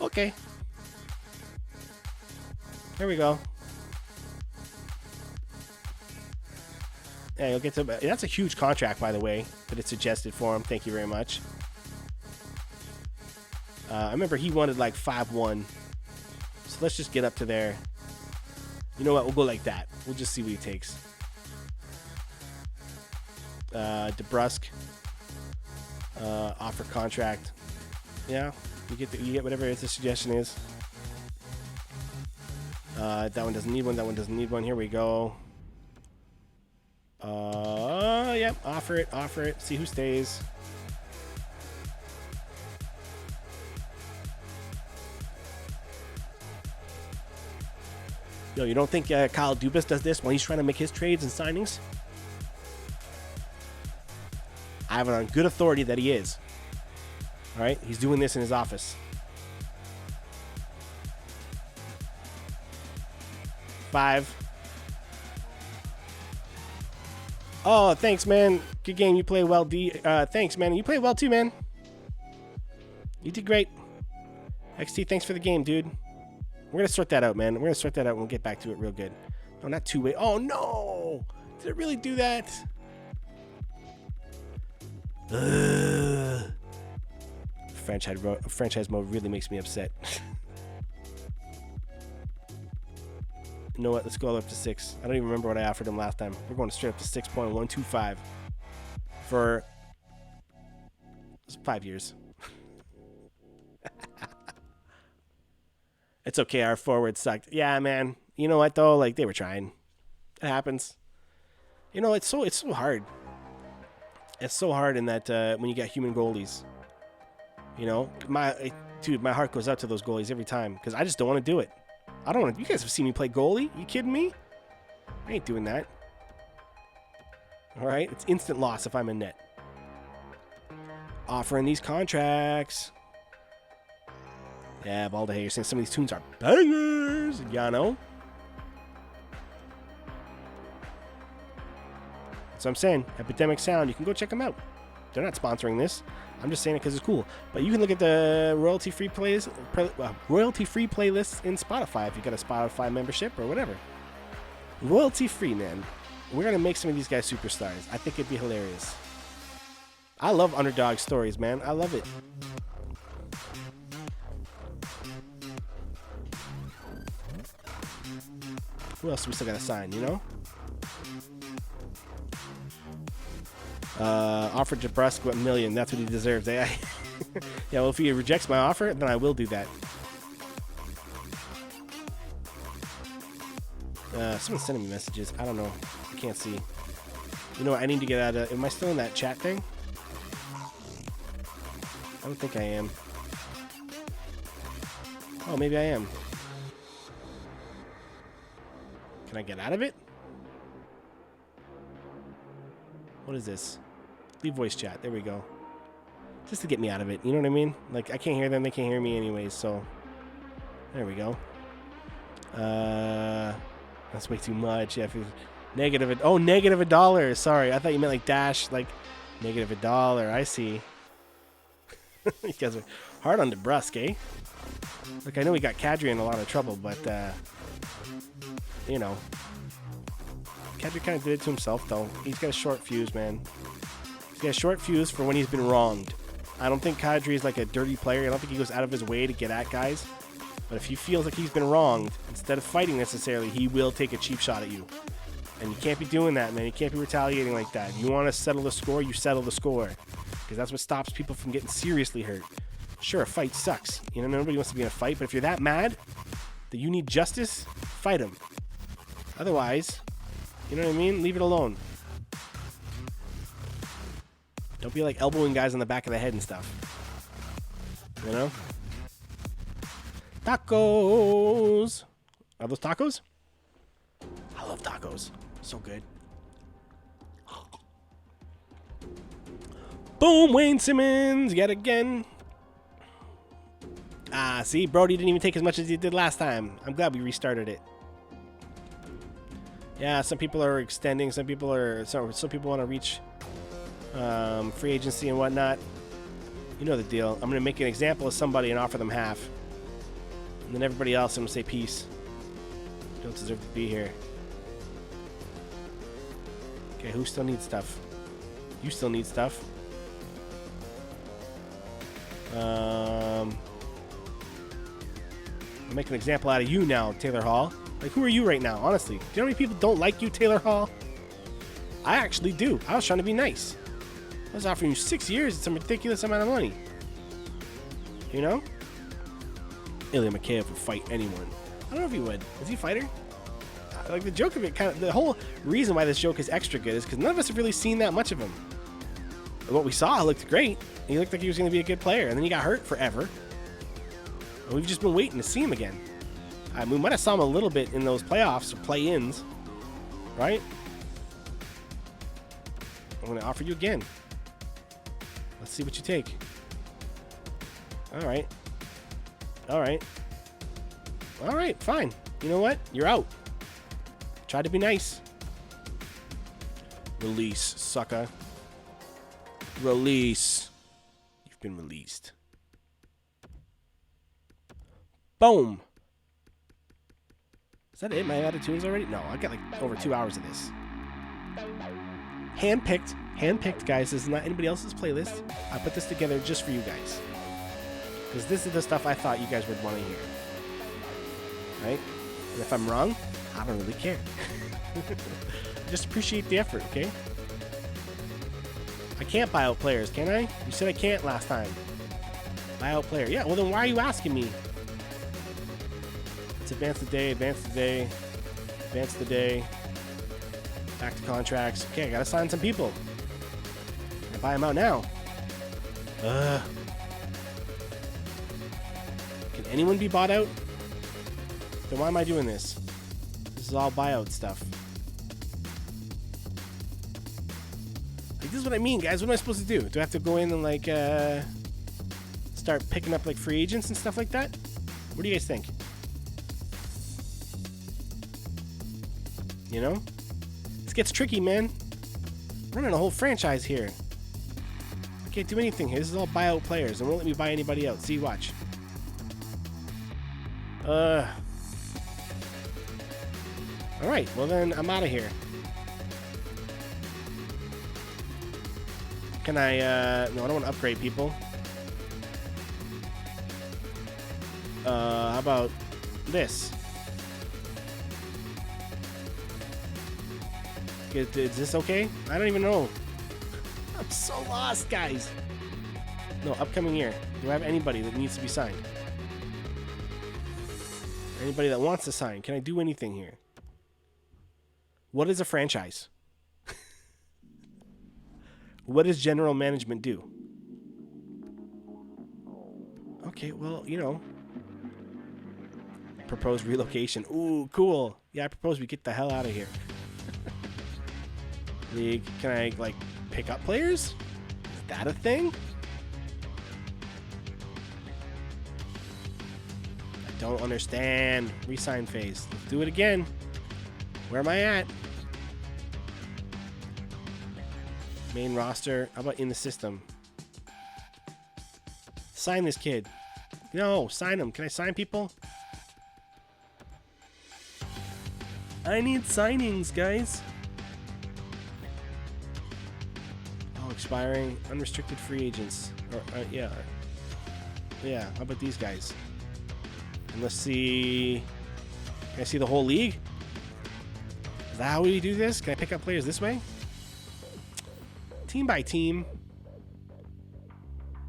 Okay. Here we go. Yeah, you'll get to. That's a huge contract, by the way, that it suggested for him. Thank you very much. I remember he wanted like 5-1. So let's just get up to there. You know what? We'll go like that. We'll just see what he takes. DeBrusque. Offer contract. Yeah, you get whatever the suggestion is. That one doesn't need one. That one doesn't need one. Here we go. Yep. Offer it. Offer it. See who stays. Yo, you don't think Kyle Dubas does this when he's trying to make his trades and signings? I have it on good authority that he is. All right, he's doing this in his office. 5. Oh, thanks, man. Good game. You play well, D. Thanks, man. You play well too, man. You did great. XT, thanks for the game, dude. We're going to sort that out, man. We're going to sort that out and we'll get back to it real good. No, not two-way. Oh, no. Did it really do that? Franchise mode really makes me upset. You know what? Let's go up to 6. I don't even remember what I offered him last time. We're going straight up to 6.125 for 5 years. It's okay. Our forward sucked. Yeah, man. You know what though? Like they were trying. It happens. You know, it's so hard. It's so hard in that when you got human goalies. You know, my heart goes out to those goalies every time because I just don't want to do it. I don't want to. You guys have seen me play goalie. You kidding me? I ain't doing that. All right, it's instant loss if I'm in net. Offering these contracts. Yeah, Baldahay, you're saying some of these tunes are bangers. Yeah, I know. That's what I'm saying. Epidemic Sound. You can go check them out. They're not sponsoring this. I'm just saying it because it's cool. But you can look at the royalty-free playlists in Spotify if you got a Spotify membership or whatever. Royalty-free, man. We're going to make some of these guys superstars. I think it'd be hilarious. I love underdog stories, man. I love it. Who else do we still got to sign, you know? Offered DeBrusque $1 million. That's what he deserves. Yeah, well, if he rejects my offer, then I will do that. Someone's sending me messages. I don't know. I can't see. You know what? I need to get out of... Am I still in that chat thing? I don't think I am. Oh, maybe I am. Can I get out of it? What is this? Leave voice chat. There we go. Just to get me out of it. You know what I mean? Like, I can't hear them. They can't hear me anyways, so... There we go. That's way too much. Yeah, negative... Oh, negative $1. Sorry. I thought you meant like dash, like negative $1. I see. You guys are hard on DeBrusque, eh? Look, I know we got Kadri in a lot of trouble, but, you know... Kadri kind of did it to himself, though. He's got a short fuse, man. He's got a short fuse for when he's been wronged. I don't think Kadri is like a dirty player. I don't think he goes out of his way to get at guys. But if he feels like he's been wronged, instead of fighting necessarily, he will take a cheap shot at you. And you can't be doing that, man. You can't be retaliating like that. You want to settle the score, you settle the score. Because that's what stops people from getting seriously hurt. Sure, a fight sucks. You know, nobody wants to be in a fight. But if you're that mad that you need justice, fight him. Otherwise... You know what I mean? Leave it alone. Don't be like elbowing guys on the back of the head and stuff. You know? Tacos! Are those tacos? I love tacos. So good. Boom! Wayne Simmons! Yet again. Ah, see? Brody didn't even take as much as he did last time. I'm glad we restarted it. Yeah, some people are extending. Some people want to reach free agency and whatnot. You know the deal. I'm going to make an example of somebody and offer them half. And then everybody else, I'm going to say peace. Don't deserve to be here. Okay, who still needs stuff? You still need stuff. I'll make an example out of you now, Taylor Hall. Like, who are you right now, honestly? Do you know how many people don't like you, Taylor Hall? I actually do. I was trying to be nice. I was offering you 6 years at some ridiculous amount of money. You know? Ilya Mikheyev would fight anyone. I don't know if he would. Is he a fighter? Like, the joke of it, the whole reason why this joke is extra good is because none of us have really seen that much of him. What we saw looked great. He looked like he was going to be a good player, and then he got hurt forever. And we've just been waiting to see him again. We might have saw him a little bit in those playoffs or play-ins, right? I'm going to offer you again. Let's see what you take. All right. All right. All right, fine. You know what? You're out. Try to be nice. Release, sucker. Release. You've been released. Boom. Is that it? My attitudes already? No, I got like over 2 hours of this. Handpicked, guys. This is not anybody else's playlist. I put this together just for you guys. Because this is the stuff I thought you guys would want to hear. Right? And if I'm wrong, I don't really care. Just appreciate the effort, okay? I can't buy out players, can I? You said I can't last time. Buy out player. Yeah, well then why are you asking me? Let's advance the day, advance the day, advance the day. Back to contracts. Okay, I gotta sign some people. I buy them out now. Can anyone be bought out? Then why am I doing this? This is all buyout stuff. Like, this is what I mean, guys. What am I supposed to do? Do I have to go in and like start picking up like free agents and stuff like that? What do you guys think? You know? This gets tricky, man. I'm running a whole franchise here. I can't do anything here. This is all buyout players. They won't let me buy anybody else. See, watch. Alright, well then, I'm out of here. Can I, no, I don't want to upgrade people. How about this? Is this okay? I don't even know. I'm so lost, guys. No, upcoming year. Do I have anybody that needs to be signed? Anybody that wants to sign? Can I do anything here? What is a franchise? What does general management do? Okay, well, you know. Proposed relocation. Ooh, cool. Yeah, I propose we get the hell out of here. League. Can I, like, pick up players? Is that a thing? I don't understand. Resign phase. Let's do it again. Where am I at? Main roster. How about in the system? Sign this kid. No, sign him. Can I sign people? I need signings, guys. Oh, expiring. Unrestricted free agents. Or, yeah. Yeah, how about these guys? And let's see. Can I see the whole league? Is that how we do this? Can I pick up players this way? Team by team?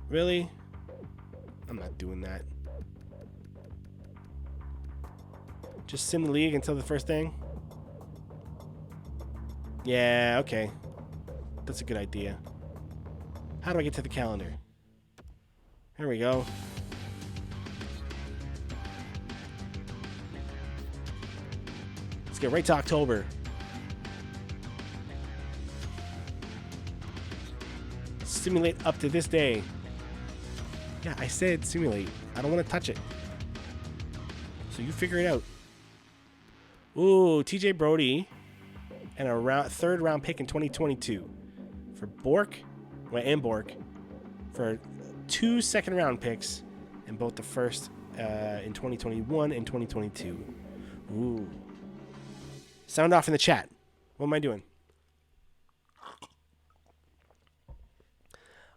Really? I'm not doing that. Just sim the league until the first thing? Yeah, okay. That's a good idea. How do I get to the calendar? There we go. Let's get right to October. Simulate up to this day. Yeah, I said simulate. I don't want to touch it. So you figure it out. Ooh, TJ Brody and a third round pick in 2022 for Bork, and Bork for 2 second round picks and both the first in 2021 and 2022. Ooh. Sound off in the chat. What am I doing?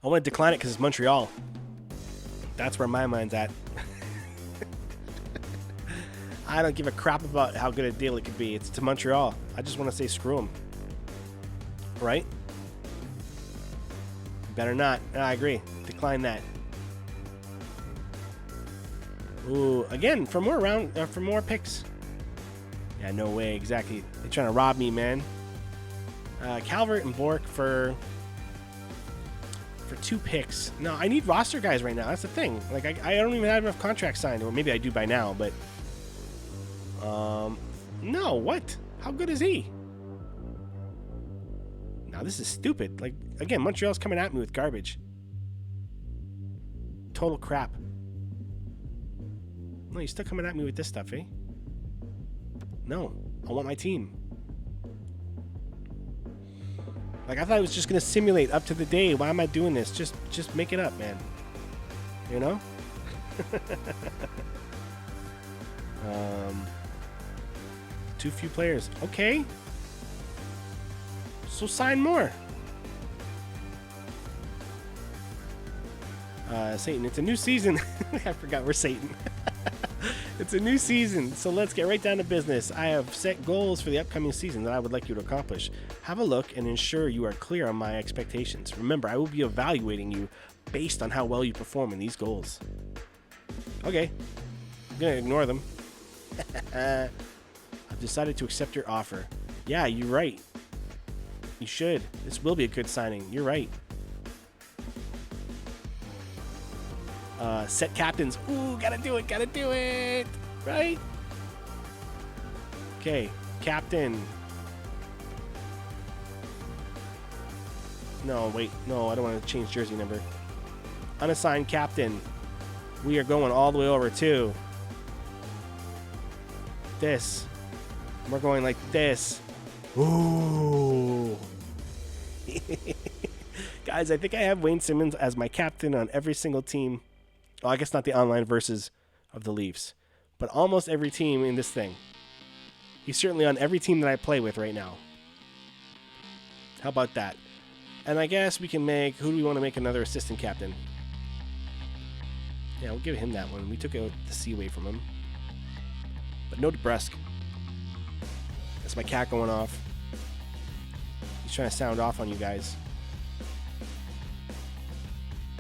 I want to decline it because it's Montreal. That's where my mind's at. I don't give a crap about how good a deal it could be. It's to Montreal. I just want to say screw them. Right? Better not. I agree. Decline that. Ooh, again, for more picks. Yeah, no way. Exactly. They're trying to rob me, man. Calvert and Bork for 2 picks. No, I need roster guys right now. That's the thing. Like, I don't even have enough contracts signed. Or maybe I do by now, but... No, what? How good is he? No, this is stupid. Like, again, Montreal's coming at me with garbage. Total crap. No, you're still coming at me with this stuff, eh? No, I want my team. Like, I thought it was just going to simulate up to the day. Why am I doing this? Just make it up, man. You know? Too few players. Okay. So sign more. Satan, it's a new season. I forgot we're Satan. It's a new season, so let's get right down to business. I have set goals for the upcoming season that I would like you to accomplish. Have a look and ensure you are clear on my expectations. Remember, I will be evaluating you based on how well you perform in these goals. Okay. I'm going to ignore them. I've decided to accept your offer. Yeah, you're right. You should. This will be a good signing. You're right. Set captains. Ooh, gotta do it. Right? Okay, captain. No, wait. No, I don't want to change jersey number. Unassigned captain. We are going all the way over to this. We're going like this. Ooh. Guys, I think I have Wayne Simmons as my captain on every single team. Well, I guess not the online versus of the Leafs, but almost every team in this thing. He's certainly on every team that I play with right now. How about that? And I guess we can make... Who do we want to make another assistant captain? Yeah, we'll give him that one. We took out the C away from him. But no DeBrusque. That's my cat going off. He's trying to sound off on you guys.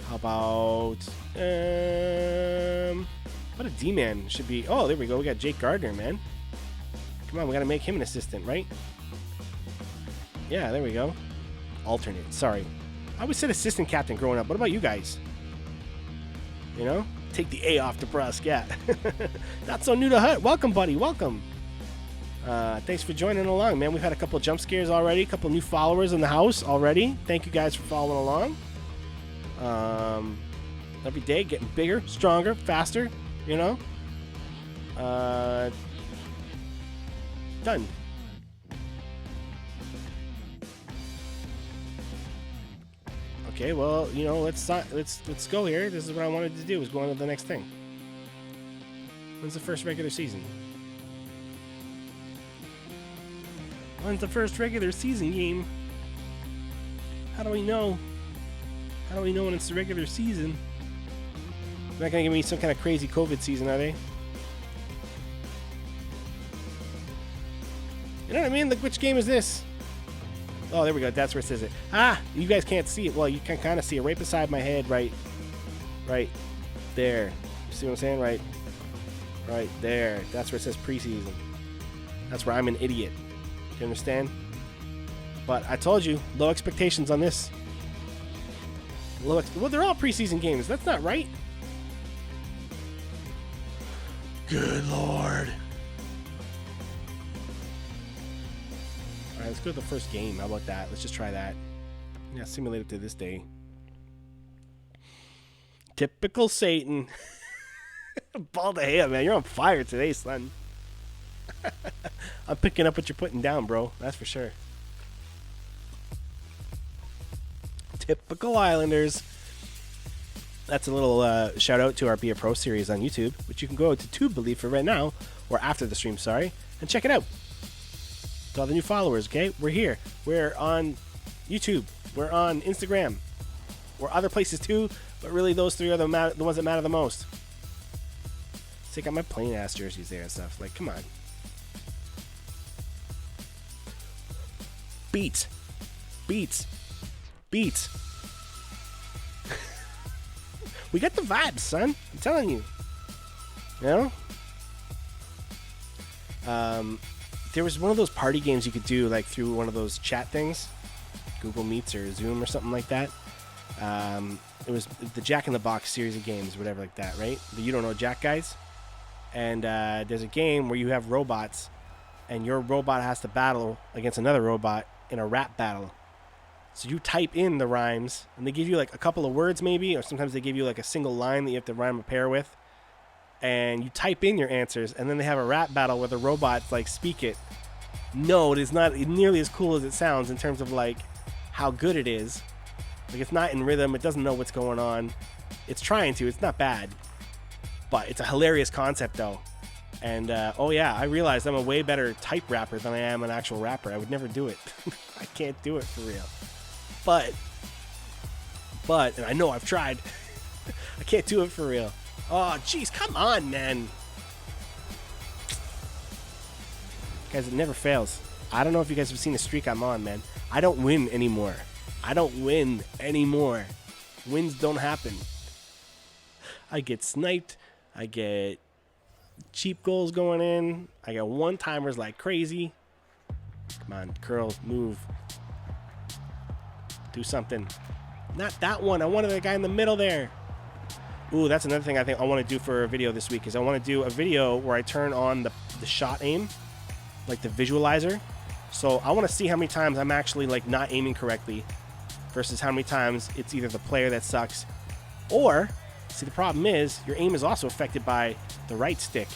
How about... what a D-man should be... Oh, there we go. We got Jake Gardner, man. Come on, we got to make him an assistant, right? Yeah, there we go. Alternate. Sorry. I always said assistant captain growing up. What about you guys? You know? Take the A off DeBrusque. Yeah. Not so new to Hut. Welcome, buddy. Welcome. Thanks for joining along, man. We've had a couple jump scares already. A couple new followers in the house already. Thank you guys for following along. Every day getting bigger, stronger, faster, you know. Done. Okay, well, you know, let's go here. This is what I wanted to do, was go on to the next thing. When's the first regular season? When's the first regular season game? How do we know? How do we know when it's the regular season? They're not going to give me some kind of crazy COVID season, are they? You know what I mean? Like, which game is this? Oh, there we go. That's where it says it. Ah, you guys can't see it. Well, you can kind of see it right beside my head, right there. You see what I'm saying? Right there. That's where it says preseason. That's where I'm an idiot. Do you understand? But I told you, low expectations on this. Well, they're all preseason games. That's not right. Good Lord. All right, let's go to the first game. How about that? Let's just try that. Yeah, simulate it to this day. Typical Satan. Ball to hair, man. You're on fire today, son. I'm picking up what you're putting down, bro. That's for sure. Typical Islanders. That's a little shout out to our Be a Pro series on YouTube, which you can go to trubeleafer right now, or after the stream, sorry, and check it out. To all the new followers, okay? We're here. We're on YouTube. We're on Instagram. We're other places too, but really those three are the ones that matter the most. Take out my plain ass jerseys there and stuff. Like, come on. Beats. We got the vibes, son. I'm telling you. You know? There was one of those party games you could do, like, through one of those chat things. Google Meets or Zoom or something like that. It was the Jack in the Box series of games, whatever like that, right? The You Don't Know Jack guys. And there's a game where you have robots, and your robot has to battle against another robot in a rap battle. So you type in the rhymes, and they give you like a couple of words maybe, or sometimes they give you like a single line that you have to rhyme a pair with. And you type in your answers, and then they have a rap battle where the robots like speak it. No, it is not nearly as cool as it sounds in terms of like how good it is. Like, it's not in rhythm, it doesn't know what's going on. It's trying to, it's not bad. But it's a hilarious concept though. And oh yeah, I realized I'm a way better type rapper than I am an actual rapper. I would never do it. I can't do it for real. But, and I know I've tried. I can't do it for real. Oh, jeez, come on, man. Guys, it never fails. I don't know if you guys have seen the streak I'm on, man. I don't win anymore. Wins don't happen. I get sniped. I get cheap goals going in. I got one-timers like crazy. Come on, curl, move. Do something. Not that one. I wanted the guy in the middle there. Ooh, that's another thing I think I want to do for a video this week is I want to do a video where I turn on the shot aim, like the visualizer. So I want to see how many times I'm actually like not aiming correctly versus how many times it's either the player that sucks or, see, the problem is your aim is also affected by the right stick,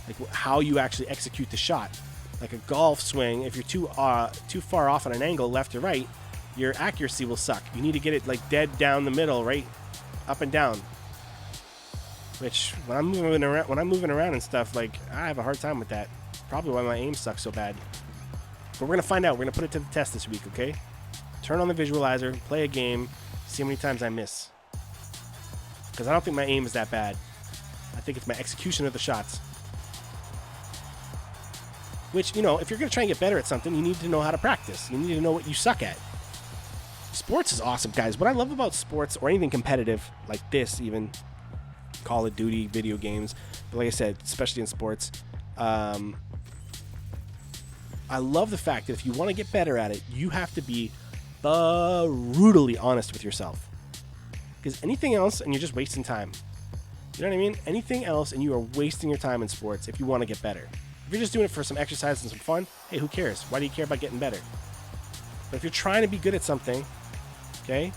like how you actually execute the shot. Like a golf swing, if you're too far off on an angle, left or right, your accuracy will suck. You need to get it like dead down the middle, right, up and down. Which when I'm moving around and stuff, like I have a hard time with that. Probably why my aim sucks so bad. But we're gonna find out. We're gonna put it to the test this week, okay? Turn on the visualizer, play a game, see how many times I miss. Because I don't think my aim is that bad. I think it's my execution of the shots. Which, you know, if you're going to try and get better at something, you need to know how to practice. You need to know what you suck at. Sports is awesome, guys. What I love about sports, or anything competitive, like this even, Call of Duty, video games, but like I said, especially in sports, I love the fact that if you want to get better at it, you have to be brutally honest with yourself. Because anything else, and you're just wasting time. You know what I mean? Anything else, and you are wasting your time in sports if you want to get better. If you're just doing it for some exercise and some fun, hey, who cares? Why do you care about getting better? But if you're trying to be good at something, okay,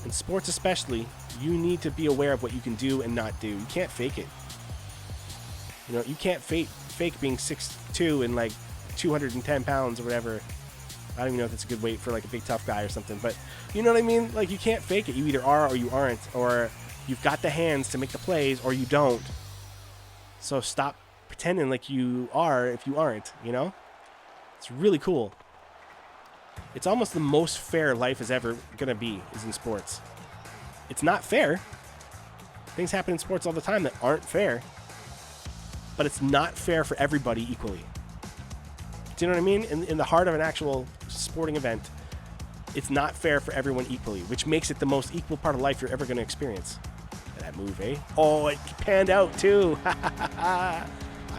in sports especially, you need to be aware of what you can do and not do. You can't fake it. You know, you can't fake being 6'2" and like 210 pounds or whatever. I don't even know if that's a good weight for like a big tough guy or something, but you know what I mean? Like, you can't fake it. You either are or you aren't, or you've got the hands to make the plays or you don't. So stop pretending like you are if you aren't, you know? It's really cool. It's almost the most fair life is ever gonna be is in sports. It's not fair. Things happen in sports all the time that aren't fair, but it's not fair for everybody equally. Do you know what I mean? In the heart of an actual sporting event, it's not fair for everyone equally, which makes it the most equal part of life you're ever going to experience. That move, eh? Oh, it panned out too. I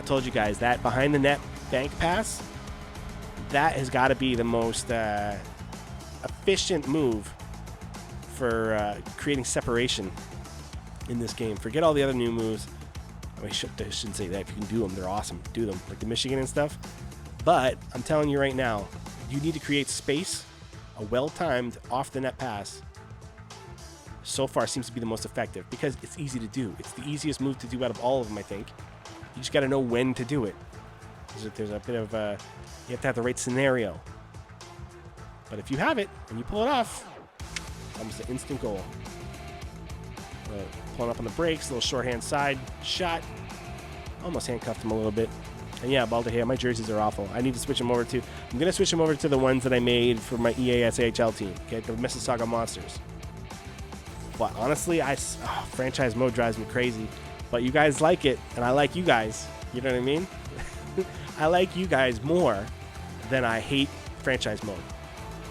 told you guys that behind the net bank pass, that has got to be the most efficient move for creating separation in this game. Forget all the other new moves. I shouldn't say that. If you can do them, they're awesome. Do them, like the Michigan and stuff. But I'm telling you right now, you need to create space. A well-timed off-the-net pass so far seems to be the most effective because it's easy to do. It's the easiest move to do out of all of them, I think. You just got to know when to do it. There's a bit of you have to have the right scenario. But if you have it and you pull it off, almost an instant goal. Pulling up on the brakes, a little shorthand side shot. Almost handcuffed him a little bit. And yeah, Balderhair, my jerseys are awful. I need to switch them over to... I'm going to switch them over to the ones that I made for my EASAHL team. Okay, the Mississauga Monsters. But honestly, franchise mode drives me crazy. But you guys like it, and I like you guys. You know what I mean? I like you guys more than I hate franchise mode.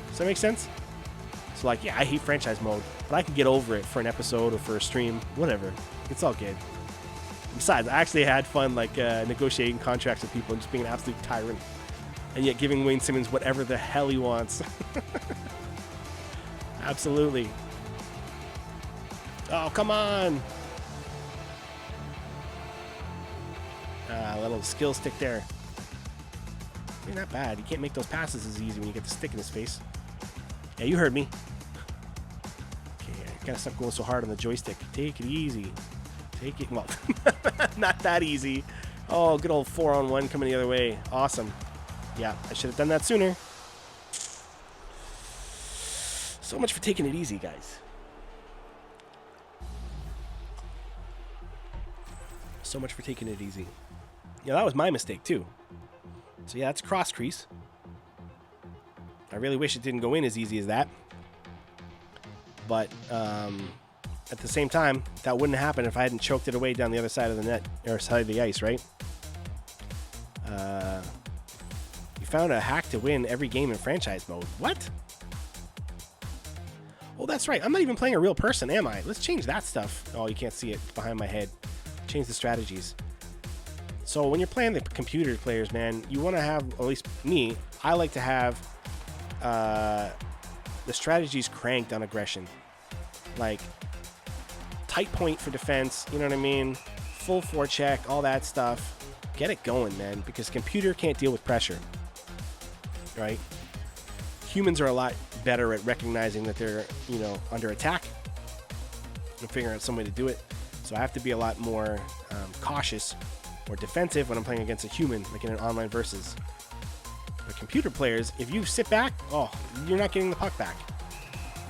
Does that make sense? So like, yeah, I hate franchise mode, but I can get over it for an episode or for a stream, whatever. It's all good. Besides, I actually had fun like negotiating contracts with people and just being an absolute tyrant, and yet giving Wayne Simmons whatever the hell he wants. Absolutely. Oh, come on. A little skill stick there. You're not bad. You can't make those passes as easy when you get the stick in his face. Yeah, you heard me. Okay, I gotta stop going so hard on the joystick. Take it easy. Take it. Well, not that easy. Oh, good old 4-on-1 coming the other way. Awesome. Yeah, I should have done that sooner. So much for taking it easy, guys. So much for taking it easy. Yeah, that was my mistake, too. So, yeah, that's cross crease. I really wish it didn't go in as easy as that. But at the same time, that wouldn't happen if I hadn't choked it away down the other side of the net, or side of the ice, right? You found a hack to win every game in franchise mode. What? Oh, that's right. I'm not even playing a real person, am I? Let's change that stuff. Oh, you can't see it behind my head. Change the strategies. So when you're playing the computer players, man, you want to have, at least me, I like to have the strategies cranked on aggression. Like, tight point for defense, you know what I mean? Full forecheck, all that stuff. Get it going, man, because computer can't deal with pressure, right? Humans are a lot better at recognizing that they're, you know, under attack and figuring out some way to do it. So I have to be a lot more cautious or defensive when I'm playing against a human, like in an online versus. But computer players, if you sit back, oh, you're not getting the puck back,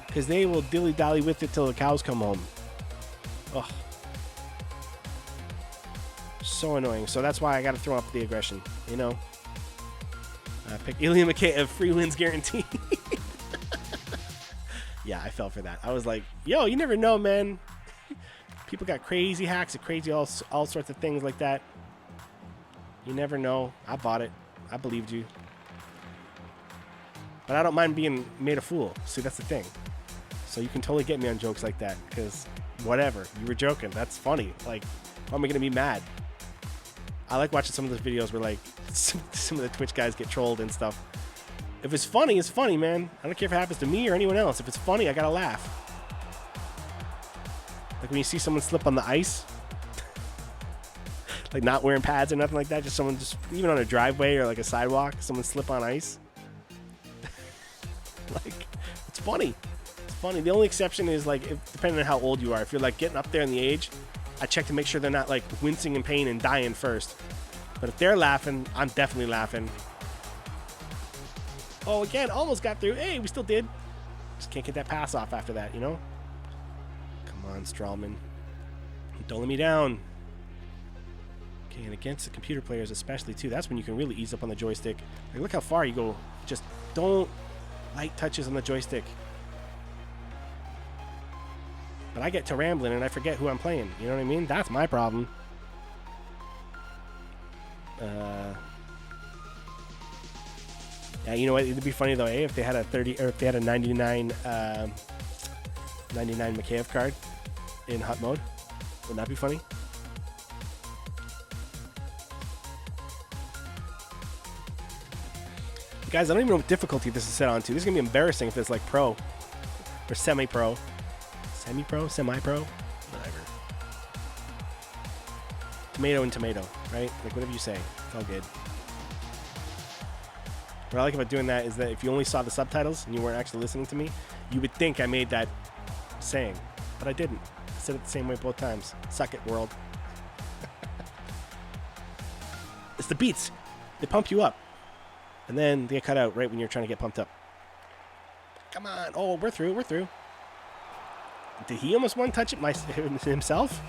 because they will dilly-dally with it till the cows come home. Oh, so annoying. So that's why I got to throw up the aggression, you know. I picked Ilya Mikheyev, free wins guaranteed. Yeah, I fell for that. I was like, yo, you never know, man. People got crazy hacks and crazy all sorts of things like that. You never know. I bought it. I believed you. But I don't mind being made a fool. See, that's the thing. So you can totally get me on jokes like that, because whatever. You were joking. That's funny. Like, why am I going to be mad? I like watching some of those videos where, like, some of the Twitch guys get trolled and stuff. If it's funny, it's funny, man. I don't care if it happens to me or anyone else. If it's funny, I got to laugh. Like when you see someone slip on the ice, like not wearing pads or nothing like that, just someone just, even on a driveway or like a sidewalk, someone slip on ice. Like, it's funny. It's funny. The only exception is like, depending on how old you are, if you're like getting up there in the age, I check to make sure they're not like wincing in pain and dying first. But if they're laughing, I'm definitely laughing. Oh, again, almost got through. Hey, we still did. Just can't get that pass off after that, you know? Come on, Strawman. Don't let me down. Okay, and against the computer players especially, too, that's when you can really ease up on the joystick. Like, look how far you go. Just don't light touches on the joystick. But I get to rambling and I forget who I'm playing. You know what I mean? That's my problem. Yeah, you know what? It'd be funny though, eh? If they had a 30 or if they had a 99 Mikheyev card in hot mode. Wouldn't that be funny? Guys, I don't even know what difficulty this is set on to. This is gonna be embarrassing if it's like pro or semi-pro. Semi-pro? Semi-pro? Whatever. Tomato and tomato, right? Like whatever you say. It's all good. What I like about doing that is that if you only saw the subtitles and you weren't actually listening to me, you would think I made that saying. But I didn't. I said it the same way both times. Suck it, world. It's the beats. They pump you up. And then they get cut out right when you're trying to get pumped up. Come on. Oh, we're through. We're through. Did he almost one-touch it himself?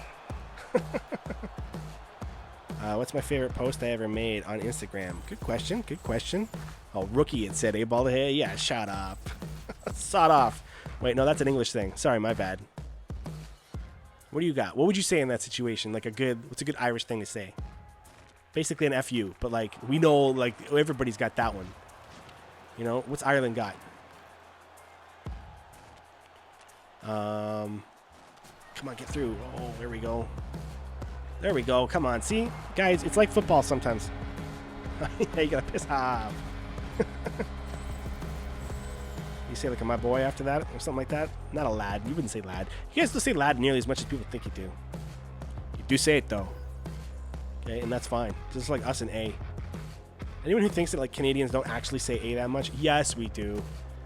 What's my favorite post I ever made on Instagram? Good question. Good question. Oh, rookie, it said. A-ball to hey. Yeah, shut up. Sawed off. Wait, no, that's an English thing. Sorry, my bad. What do you got? What would you say in that situation? Like what's a good Irish thing to say? Basically an FU, but like we know like everybody's got that one. You know, what's Ireland got? Come on, get through. Oh, there we go. There we go. Come on. See? Guys, it's like football sometimes. You gotta piss off. You say like, my boy after that or something like that? Not a lad. You wouldn't say lad. You guys don't say lad nearly as much as people think you do. You do say it though. Okay, and that's fine. Just like us and A. Anyone who thinks that like Canadians don't actually say A that much, yes, we do.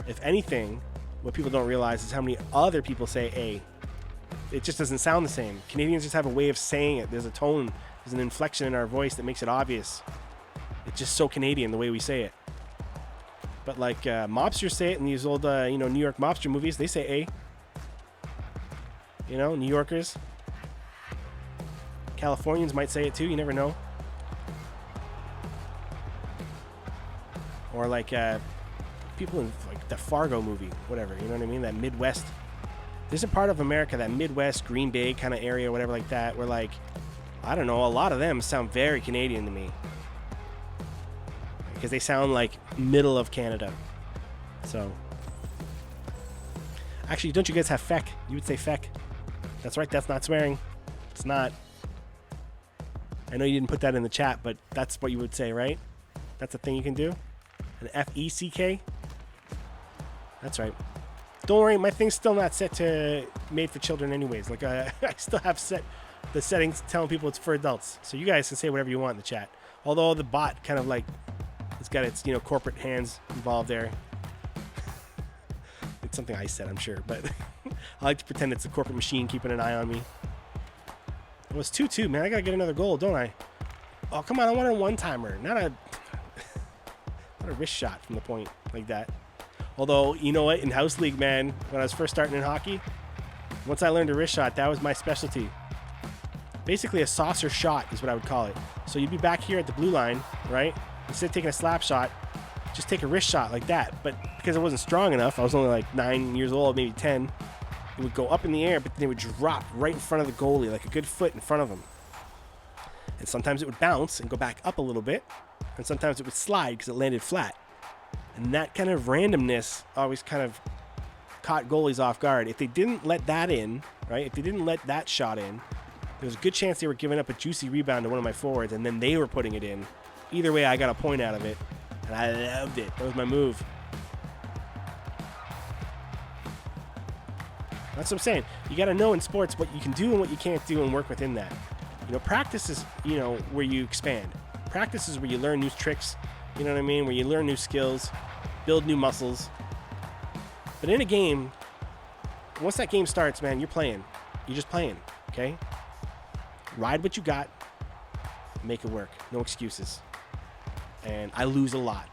If anything, what people don't realize is how many other people say A. It just doesn't sound the same. Canadians just have a way of saying it. There's a tone, there's an inflection in our voice that makes it obvious. It's just so Canadian the way we say it. But like mobsters say it in these old, New York mobster movies. They say A. You know, New Yorkers. Californians might say it too. You never know. Or like people in like the Fargo movie, whatever. You know what I mean? That Midwest. There's a part of America, that Midwest, Green Bay kind of area, whatever like that, where like, I don't know, a lot of them sound very Canadian to me. Because they sound like middle of Canada. So. Actually, don't you guys have feck? You would say feck. That's right, that's not swearing. It's not. I know you didn't put that in the chat, but that's what you would say, right? That's a thing you can do? An F-E-C-K? That's right. Don't worry, my thing's still not set to made for children anyways. Like, I still have set the settings telling people it's for adults. So you guys can say whatever you want in the chat. Although the bot kind of like, it's got its, corporate hands involved there. It's something I said, I'm sure. But I like to pretend it's a corporate machine keeping an eye on me. It was 2-2, man. I got to get another goal, don't I? Oh, come on. I want a one-timer. Not a wrist shot from the point like that. Although, you know what? In House League, man, when I was first starting in hockey, once I learned a wrist shot, that was my specialty. Basically, a saucer shot is what I would call it. So you'd be back here at the blue line, right? Instead of taking a slap shot, just take a wrist shot like that. But because I wasn't strong enough, I was only like 9 years old, maybe 10. It would go up in the air, but then it would drop right in front of the goalie, like a good foot in front of him. And sometimes it would bounce and go back up a little bit. And sometimes it would slide because it landed flat. And that kind of randomness always kind of caught goalies off guard. If they didn't let that in, right? If they didn't let that shot in, there was a good chance they were giving up a juicy rebound to one of my forwards, and then they were putting it in. Either way, I got a point out of it, and I loved it. That was my move. That's what I'm saying. You got to know in sports what you can do and what you can't do and work within that. Practice is, where you expand. Practice is where you learn new tricks. You know what I mean? Where you learn new skills, build new muscles. But in a game, once that game starts, man, you're playing. You're just playing, okay? Ride what you got. Make it work. No excuses. And I lose a lot,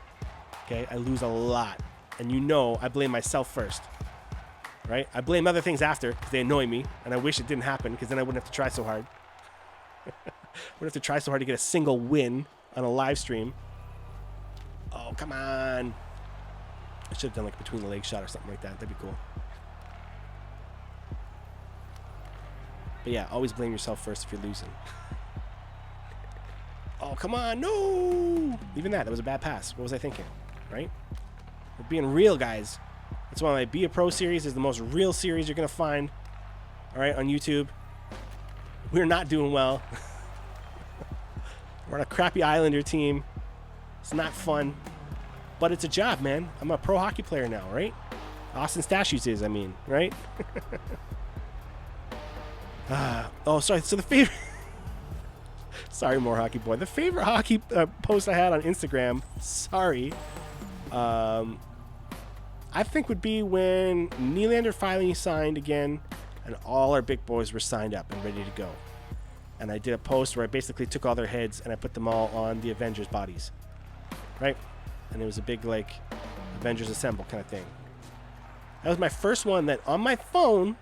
okay? I lose a lot. And I blame myself first, right? I blame other things after because they annoy me, and I wish it didn't happen because then I wouldn't have to try so hard. Wouldn't have to try so hard to get a single win on a live stream. Oh, come on. I should have done like a between the legs shot or something like that. That'd be cool. But yeah, always blame yourself first if you're losing. Oh, come on. No. Even that was a bad pass. What was I thinking? Right? We're being real, guys. That's why my Be a Pro series is the most real series you're going to find. All right, on YouTube. We're not doing well. We're on a crappy Islander team. It's not fun, but it's a job, man. I'm a pro hockey player now, right? Austin Statues is, right? Sorry. So the favorite... Sorry, more hockey boy. The favorite hockey post I had on Instagram, I think would be when Nylander finally signed again and all our big boys were signed up and ready to go. And I did a post where I basically took all their heads and I put them all on the Avengers bodies. Right? And it was a big, Avengers Assemble kind of thing. That was my first one that on my phone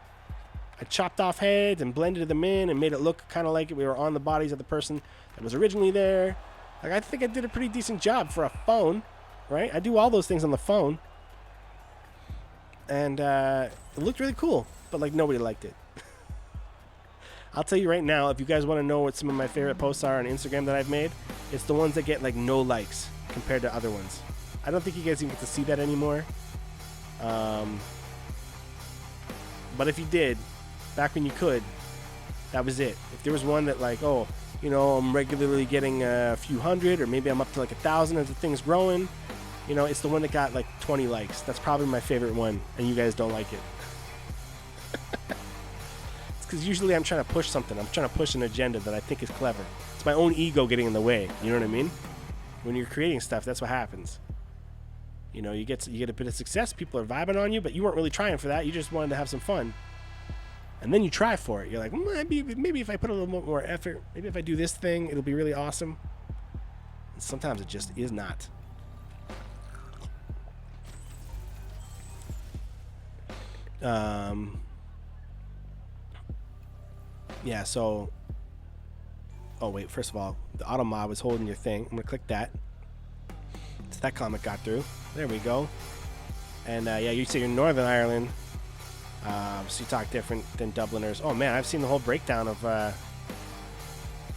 I chopped off heads and blended them in and made it look kind of like we were on the bodies of the person that was originally there. Like, I think I did a pretty decent job for a phone, right? I do all those things on the phone. And it looked really cool, but like nobody liked it. I'll tell you right now, if you guys want to know what some of my favorite posts are on Instagram that I've made, it's the ones that get like no likes compared to other ones. I don't think you guys even get to see that anymore. But if you did, back when you could, that was it. If there was one that like, oh, you know, I'm regularly getting a few hundred, or maybe I'm up to like 1,000 as the thing's growing, you know, it's the one that got like 20 likes. That's probably my favorite one, and you guys don't like it. It's because usually I'm trying to push something. I'm trying to push an agenda that I think is clever. It's my own ego getting in the way. You know what I mean? When you're creating stuff, that's what happens. You know, you get a bit of success, people are vibing on you, but you weren't really trying for that. You just wanted to have some fun. And then you try for it. You're like, maybe if I put a little more effort, maybe if I do this thing, it'll be really awesome. And sometimes it just is not. Yeah, so... Oh, wait, first of all, the auto mob is holding your thing. I'm going to click that. So that comment got through. There we go. And, yeah, you say you're Northern Ireland. So you talk different than Dubliners. Oh, man, I've seen the whole breakdown of...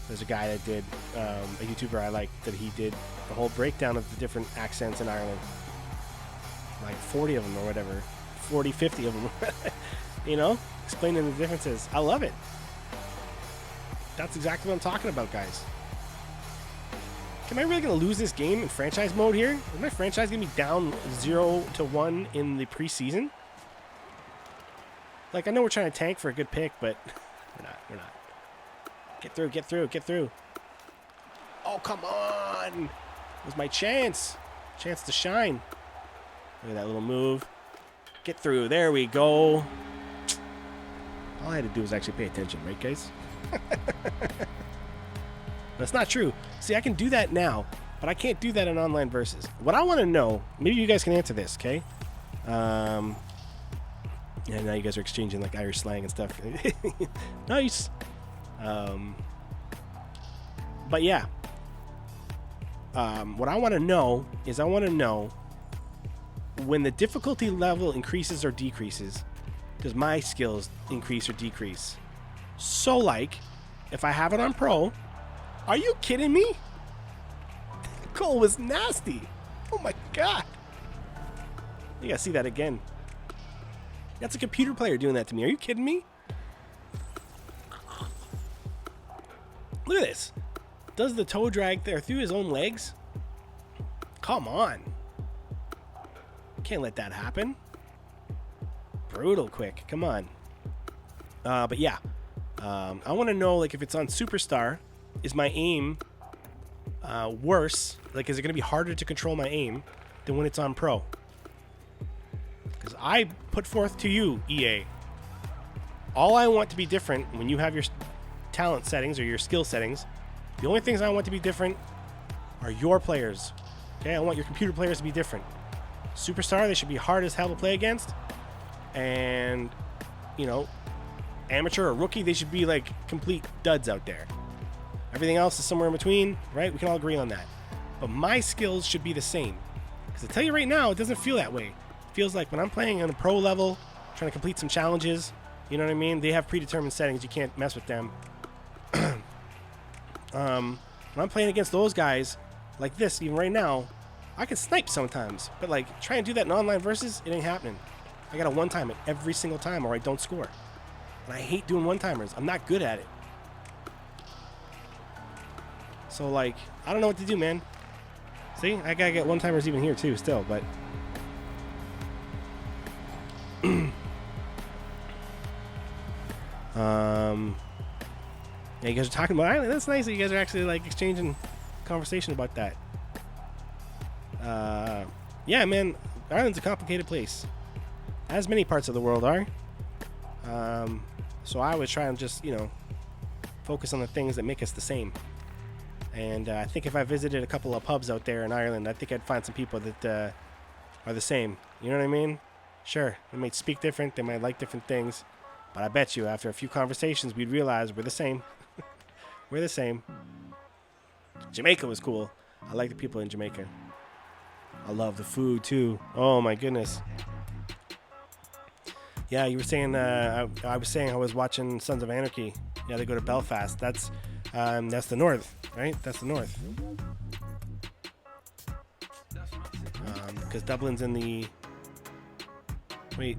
there's a guy that did... a YouTuber I like that he did the whole breakdown of the different accents in Ireland. Like 40 of them or whatever. 40, 50 of them. You know? Explaining the differences. I love it. That's exactly what I'm talking about, guys. Am I really going to lose this game in franchise mode here? Is my franchise going to be down 0-1 in the preseason? Like, I know we're trying to tank for a good pick, but we're not. Get through. Oh, come on. It was my chance. Chance to shine. Look at that little move. Get through. There we go. All I had to do was actually pay attention, right, guys? That's not true. See, I can do that now, but I can't do that in online versus. What I want to know, maybe you guys can answer this, okay? Yeah, now you guys are exchanging like Irish slang and stuff. Nice. But yeah. What I want to know is when the difficulty level increases or decreases, does my skills increase or decrease? So like, if I have it on pro, are you kidding me? The goal was nasty. Oh my God. You gotta see that again. That's a computer player doing that to me. Are you kidding me? Look at this. Does the toe drag there through his own legs? Come on. Can't let that happen. Brutal quick. Come on. But yeah. I want to know, like, if it's on Superstar, is my aim worse? Like, is it going to be harder to control my aim than when it's on Pro? Because I put forth to you, EA, all I want to be different when you have your talent settings or your skill settings, the only things I want to be different are your players. Okay, I want your computer players to be different. Superstar, they should be hard as hell to play against. And, you know, amateur or rookie, they should be like complete duds out there. Everything else is somewhere in between, right? We can all agree on that. But my skills should be the same. Because I tell you right now, it doesn't feel that way. It feels like when I'm playing on a pro level, trying to complete some challenges, you know what I mean? They have predetermined settings. You can't mess with them. When I'm playing against those guys, like this, even right now, I can snipe sometimes. But like, try and do that in online versus, it ain't happening. I gotta one-time it every single time or I don't score. And I hate doing one-timers. I'm not good at it. So like, I don't know what to do, man. See, I gotta get one-timers even here too, still, but... Yeah, you guys are talking about Ireland. That's nice that you guys are actually like exchanging conversation about that. Yeah, man, Ireland's a complicated place, as many parts of the world are. So I always try and just, you know, focus on the things that make us the same. And I think if I visited a couple of pubs out there in Ireland, I think I'd find some people that are the same. You know what I mean? Sure, they might speak different, they might like different things, But I bet you after a few conversations, we'd realize we're the same. We're the same. Jamaica was cool. I like the people in Jamaica. I love the food, too. Oh, my goodness. Yeah, you were saying, I was saying I was watching Sons of Anarchy. Yeah, they go to Belfast. That's the north, right? That's the north. Because Dublin's in the... Wait,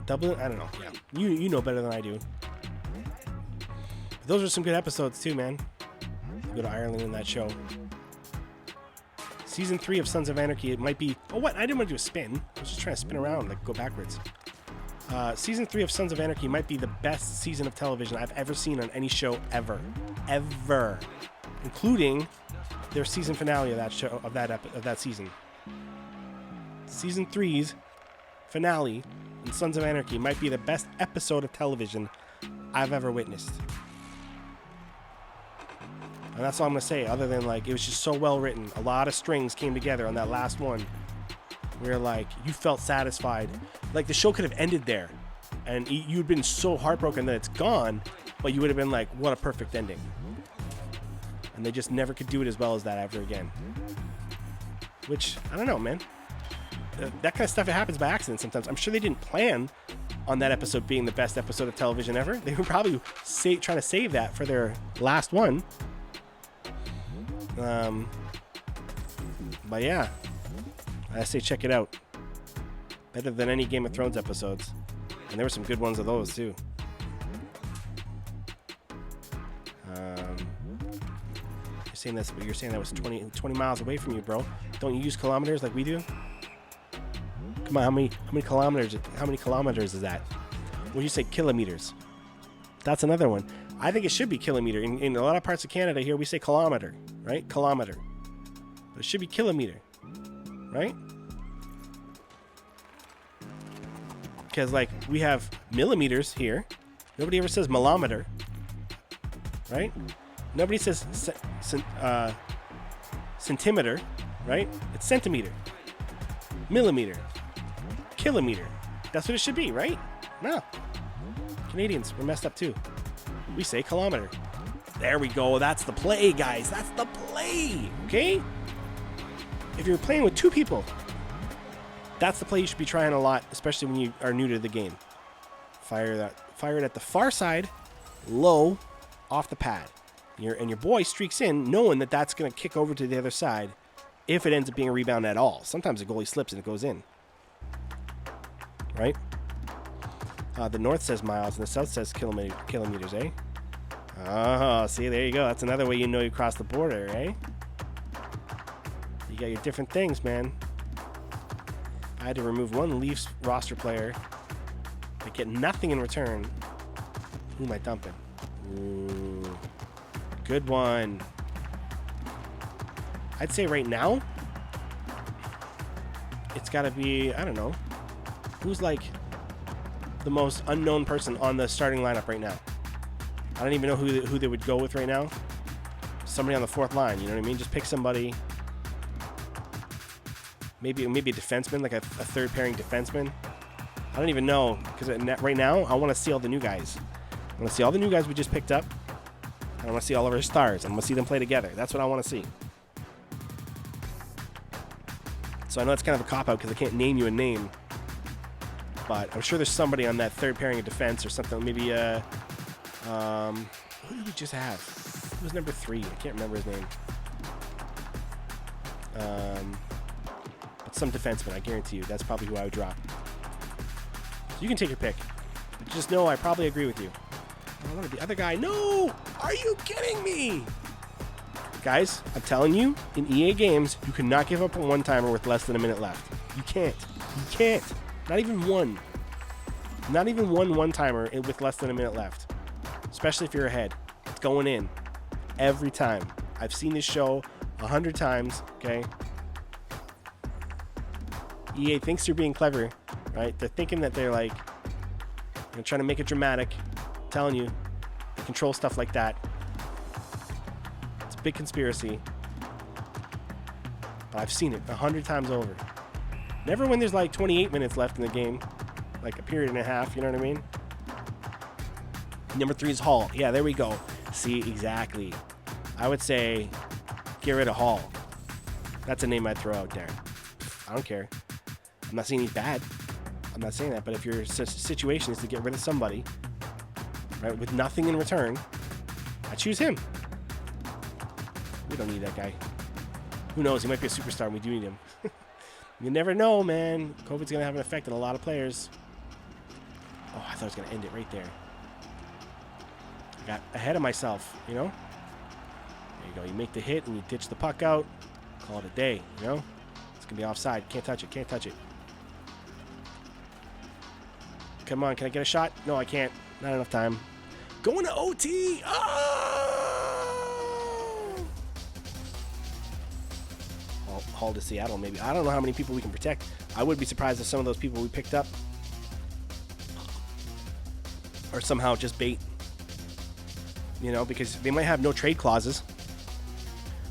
Dublin? I don't know. Yeah, you know better than I do. But those are some good episodes too, man. Go to Ireland in that show. Season 3 of Sons of Anarchy. It might be. Oh, what? I didn't want to do a spin. I was just trying to spin around, like go backwards. Season 3 of Sons of Anarchy might be the best season of television I've ever seen on any show ever, including their season finale of that show of that season. Season 3's finale in Sons of Anarchy might be the best episode of television I've ever witnessed. And that's all I'm going to say, other than, like, it was just so well written. A lot of strings came together on that last one. Where, like, you felt satisfied. Like, the show could have ended there. And you'd been so heartbroken that it's gone, but you would have been like, what a perfect ending. And they just never could do it as well as that ever again. Which, I don't know, man. That kind of stuff, it happens by accident sometimes. I'm sure they didn't plan on that episode being the best episode of television ever. They were probably trying to save that for their last one. But yeah, I say check it out. Better than any Game of Thrones episodes. And there were some good ones of those too. You're saying that was 20 miles away from you, bro. Don't you use kilometers like we do? Come on, how many kilometers is that? Well, you say kilometers. That's another one. I think it should be kilometer. In a lot of parts of Canada here, we say kilometer, right? Kilometer. But it should be kilometer, right? Because, like, we have millimeters here. Nobody ever says millimeter, right? Nobody says centimeter, right? It's centimeter, millimeter, kilometer. That's what it should be, right? No. Canadians, we're messed up too. We say kilometer. There we go. That's the play, guys. That's the play. Okay? If you're playing with two people, that's the play you should be trying a lot, especially when you are new to the game. Fire it at the far side, low, off the pad. And your boy streaks in, knowing that that's going to kick over to the other side if it ends up being a rebound at all. Sometimes the goalie slips and it goes in. Right? The north says miles and the south says kilometers, eh? Oh, see, there you go. That's another way you know you crossed the border, eh? You got your different things, man. I had to remove one Leafs roster player. I get nothing in return. Who am I dumping? Ooh. Good one. I'd say right now, it's got to be, I don't know, who's like the most unknown person on the starting lineup right now? I don't even know who they would go with right now. Somebody on the fourth line, you know what I mean? Just pick somebody. Maybe a defenseman, like a third pairing defenseman. I don't even know, because right now, I want to see all the new guys. I want to see all the new guys we just picked up. I want to see all of our stars. I want to see them play together. That's what I want to see. So I know it's kind of a cop-out because I can't name you a name. But I'm sure there's somebody on that third pairing of defense or something. Maybe, who did we just have? Who was number 3? I can't remember his name. But some defenseman, I guarantee you. That's probably who I would drop. So you can take your pick. But just know I probably agree with you. I wanted the other guy. No! Are you kidding me? Guys, I'm telling you, in EA games, you cannot give up a one-timer with less than a minute left. You can't. You can't. Not even one. Not even one-timer with less than a minute left. Especially if you're ahead. It's going in. Every time. I've seen this show 100 times, okay? EA thinks you're being clever, right? They're thinking that they're like, they're trying to make it dramatic. I'm telling you, they control stuff like that. It's a big conspiracy. But I've seen it 100 times over. Never when there's like 28 minutes left in the game, like a period and a half, you know what I mean? Number 3 is Hall. Yeah, there we go. See, exactly. I would say get rid of Hall. That's a name I'd throw out there. I don't care. I'm not saying he's bad. I'm not saying that. But if your situation is to get rid of somebody, right, with nothing in return, I choose him. We don't need that guy. Who knows? He might be a superstar and we do need him. You never know, man. COVID's going to have an effect on a lot of players. Oh, I thought I was going to end it right there. I got ahead of myself, you know? There you go. You make the hit and you ditch the puck out. Call it a day, you know? It's going to be offside. Can't touch it. Can't touch it. Come on. Can I get a shot? No, I can't. Not enough time. Going to OT. Oh! Haul to Seattle, maybe. I don't know how many people we can protect. I would be surprised if some of those people we picked up are somehow just bait. You know, because they might have no trade clauses.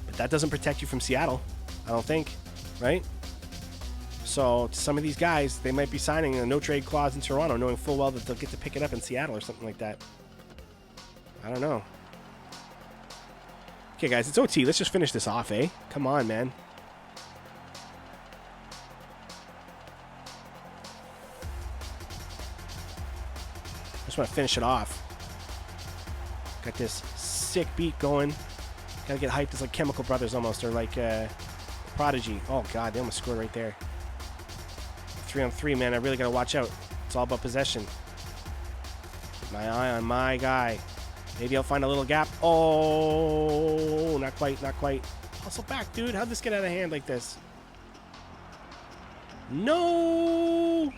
But that doesn't protect you from Seattle, I don't think. Right? So some of these guys, they might be signing a no trade clause in Toronto, knowing full well that they'll get to pick it up in Seattle or something like that. I don't know. Okay, guys, it's OT. Let's just finish this off, eh? Come on, man. I just want to finish it off. Got this sick beat going. Gotta get hyped. It's like Chemical Brothers almost, or like Prodigy. Oh, God, they almost scored right there. 3-on-3, man. I really gotta watch out. It's all about possession. Keep my eye on my guy. Maybe I'll find a little gap. Oh, not quite, not quite. Hustle back, dude. How'd this get out of hand like this? No!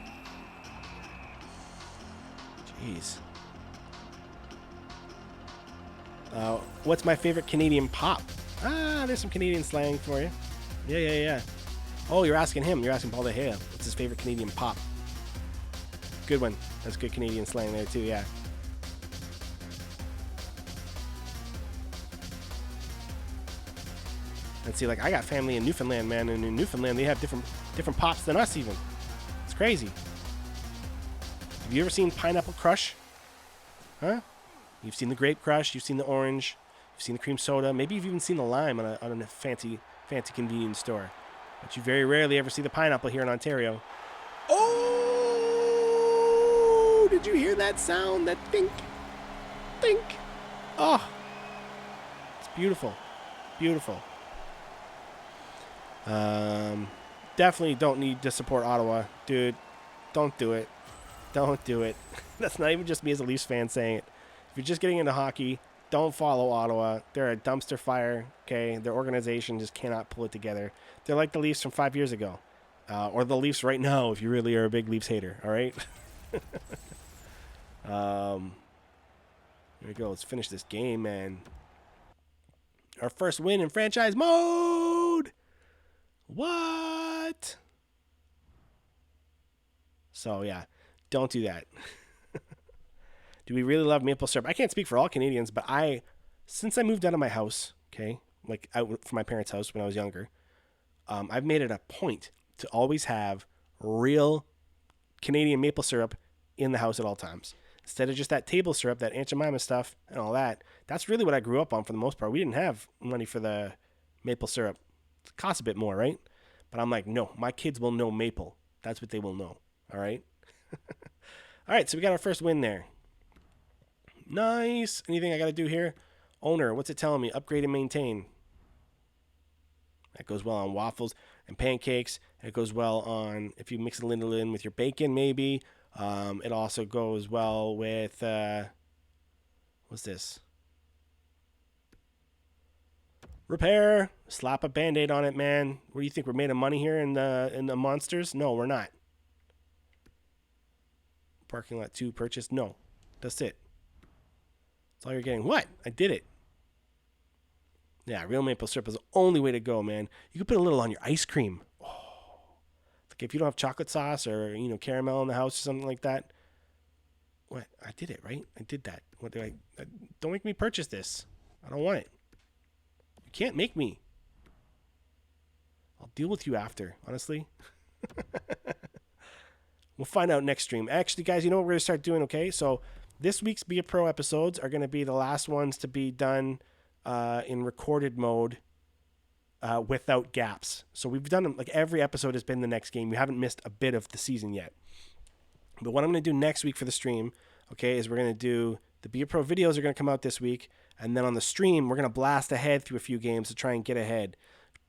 Jeez. What's my favorite Canadian pop? There's some Canadian slang for you. Yeah. Oh, you're asking him. You're asking Paul De Gea. What's his favorite Canadian pop? Good one. That's good Canadian slang there, too, yeah. And see, like, I got family in Newfoundland, man, and in Newfoundland, they have different pops than us, even. It's crazy. Have you ever seen Pineapple Crush? Huh? You've seen the Grape Crush, you've seen the Orange, you've seen the Cream Soda, maybe you've even seen the Lime on a fancy convenience store. But you very rarely ever see the pineapple here in Ontario. Oh! Did you hear that sound? That think? Think! Oh! It's beautiful. Beautiful. Definitely don't need to support Ottawa. Dude, don't do it. Don't do it. That's not even just me as a Leafs fan saying it. If you're just getting into hockey, don't follow Ottawa. They're a dumpster fire, okay? Their organization just cannot pull it together. They're like the Leafs from 5 years ago. Or the Leafs right now, if you really are a big Leafs hater, all right? Here we go. Let's finish this game, man. Our first win in franchise mode! What? So, yeah. Don't do that. Do we really love maple syrup? I can't speak for all Canadians, but since I moved out of my house, okay, like out from my parents' house when I was younger, I've made it a point to always have real Canadian maple syrup in the house at all times. Instead of just that table syrup, that Aunt Jemima stuff and all that. That's really what I grew up on for the most part. We didn't have money for the maple syrup. It costs a bit more, right? But I'm like, no, my kids will know maple. That's what they will know, all right? All right, so we got our first win there. Nice. Anything I got to do here? Owner, what's it telling me? Upgrade and maintain. That goes well on waffles and pancakes. It goes well on if you mix a linolene with your bacon, maybe. It also goes well with, what's this? Repair. Slap a Band-Aid on it, man. What do you think? We're made of money here in the monsters? No, we're not. Parking lot 2 purchased? No. That's it. That's all you're getting. What? I did it. Yeah, real maple syrup is the only way to go, man. You can put a little on your ice cream. Oh. Like if you don't have chocolate sauce or, caramel in the house or something like that. What? I did it, right? I did that. What do don't make me purchase this. I don't want it. You can't make me. I'll deal with you after, honestly. We'll find out next stream. Actually, guys, you know what we're going to start doing, okay? So this week's Be a Pro episodes are going to be the last ones to be done in recorded mode without gaps. So we've done them, like every episode has been the next game. We haven't missed a bit of the season yet. But what I'm going to do next week for the stream, okay, is we're going to do the Be a Pro videos are going to come out this week. And then on the stream, we're going to blast ahead through a few games to try and get ahead.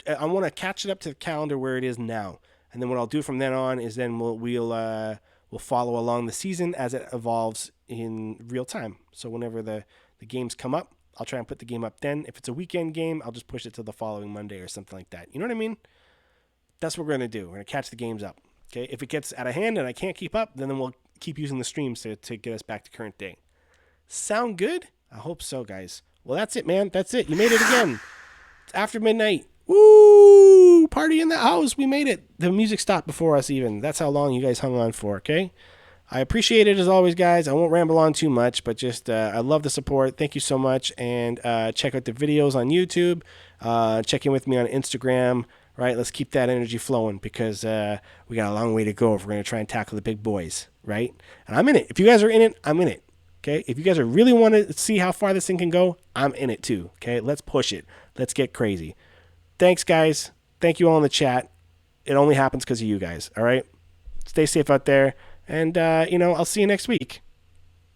I want to catch it up to the calendar where it is now. And then what I'll do from then on is then we'll follow along the season as it evolves in real time. So whenever the games come up, I'll try and put the game up then. If it's a weekend game, I'll just push it to the following Monday or something like that. You know what I mean? That's what we're going to do. We're going to catch the games up. Okay. If it gets out of hand and I can't keep up, then we'll keep using the streams to get us back to current day. Sound good? I hope so, guys. Well, that's it, man. That's it. You made it again. It's after midnight. Woo! Party in the house. We made it. The music stopped before us even. That's how long you guys hung on for, okay? I appreciate it as always, guys. I won't ramble on too much, but just I love the support. Thank you so much. And check out the videos on YouTube. Check in with me on Instagram. Right? Let's keep that energy flowing because we got a long way to go if we're going to try and tackle the big boys, right? And I'm in it. If you guys are in it, I'm in it. Okay, if you guys are really want to see how far this thing can go, I'm in it too. Okay, let's push it. Let's get crazy. Thanks, guys. Thank you all in the chat. It only happens because of you guys. All right, stay safe out there, and I'll see you next week.